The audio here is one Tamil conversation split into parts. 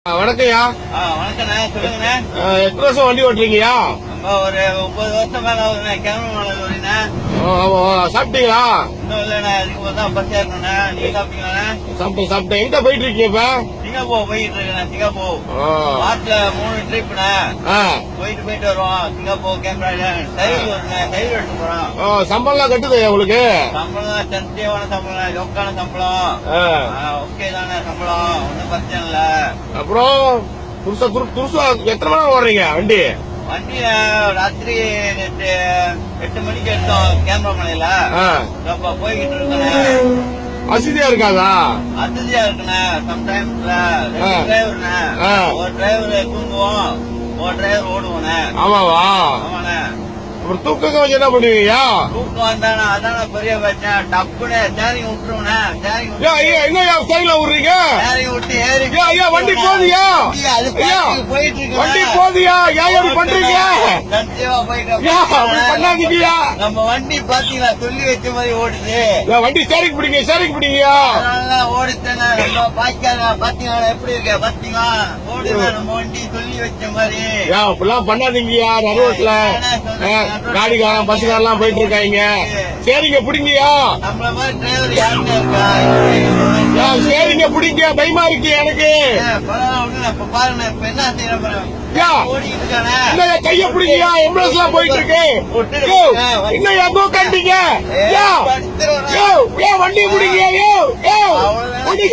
வணக்கம்யா. வணக்கண்ணே, சொல்லுங்கண்ணே. எத்தனை வருஷம் வண்டி ஓட்டுறீங்கயா? ஒரு 9 வருஷம் மேல ஆகுதுண்ணே. கேமரா மேல வரீங்கண்ணே. சாப்பிட்டீங்களா? இன்னும் இல்லண்ணே, அதுக்கு தான் பஸ் ஏறணுண்ணே. நீங்க சாப்பிட்டீங்களாண்ணே? சாப்பிட்டேன். எங்க போயிட்டு இருக்கீங்க இப்ப? சிங்கப்பூர் போயிட்டு இருக்கேண்ணே. சிங்கப்பூர் மாட்டுல 3 ட்ரிப்ண்ணே. போயிட்டு வருவோம். சிங்கப்பூர் கேமரா சைடு வருண்ணே. சைடு எடுத்து போறோம். சம்பளம் கட்டுது உங்களுக்கு? சம்பளம் சத்தியமான சம்பளம், ஜொக்கான சம்பளம். ஓகே தானே சம்பளம், ஒன்னும் பிரச்சனை இல்ல. அப்புறம் துருசா எத்தனை மணி நேரம் ஓடுறீங்க வண்டி? வண்டியில ராத்திரி 8 மணிக்கு எடுத்தோம் கேமரா மலையில. அப்ப போய்கிட்டு இருக்கேன். வசதியா இருக்காதா? வசதியா இருக்குண்ணே. சம்டைம்ஸ்ல 2 டிரைவர்ண்ணே. ஒரு டிரைவர் தூங்குவோம், ஒரு டிரைவர் ஓடுவோண்ணே. ஆமாவா? ஆமாண்ணே. அப்புறம் தூக்கம் வச்சு என்ன பண்ணுவீங்க? தூக்கம் வந்தானே அதான பெரிய பிரச்சனை. டப்புன்னு சேரிங் விட்டுருவோண்ணே. சேரிங் என்ன சைட்ல விடுறீங்க? சேரிங் விட்டு ஏறி வண்டி போதியா? அது போயிட்டு இருக்கு. வண்டி போதியா? ஏன் எப்படி பண்றீங்க? சத்தியமா போயிட்டு பண்ணாதீங்கயா. நம்ம வண்டி பாத்தீங்களா, சொல்லி வச்ச மாதிரி ஓடுது. வண்டி சேரிக்கு பிடிங்க. அதனால ஓடித்தேன். நம்ம பாத்தீங்களா எப்படி இருக்க? பாத்தீங்களா ஓடுது நம்ம வண்டி சொல்லி வச்ச மாதிரி. இப்பெல்லாம் பண்ணாதீங்கயா. நடுவோட்ல காடிக்காரன் பஸ்காரெல்லாம் போயிட்டு இருக்காங்க. சரிங்க பிடிங்கயா. நம்மள மாதிரி டிரைவர் யாருமே இருக்கா? சரிங்க பிடிங்க. பயமா இருக்கு எனக்கு. பாருங்க இப்ப என்ன செய்யறேன். கைய பிடிங்கயா. எம்புலன்ஸ் எல்லாம் போயிட்டு இருக்கு. இன்னும் எதோ கண்டிங்க. வண்டி பிடிங்க. வண்டி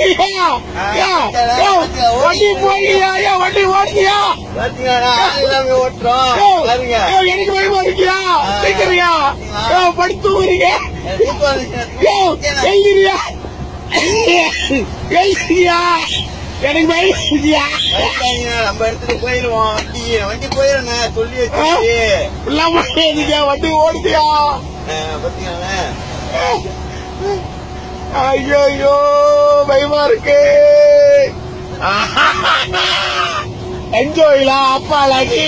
போய்யா. வண்டி ஓட்டியா? எனக்கு பயமா இருக்கியா? கேக்குறியா? படுத்து எழுதிரியா? எனக்கு பயம் இருக்கியா? நம்ம இடத்துல போயிருவோம். வண்டி போயிருங்க சொல்லி வச்சு. வண்டி ஓடுதியா? பாத்தீங்களா? ஐயோ பயமா இருக்கு. என்ஜாய்லா அப்பா லகி.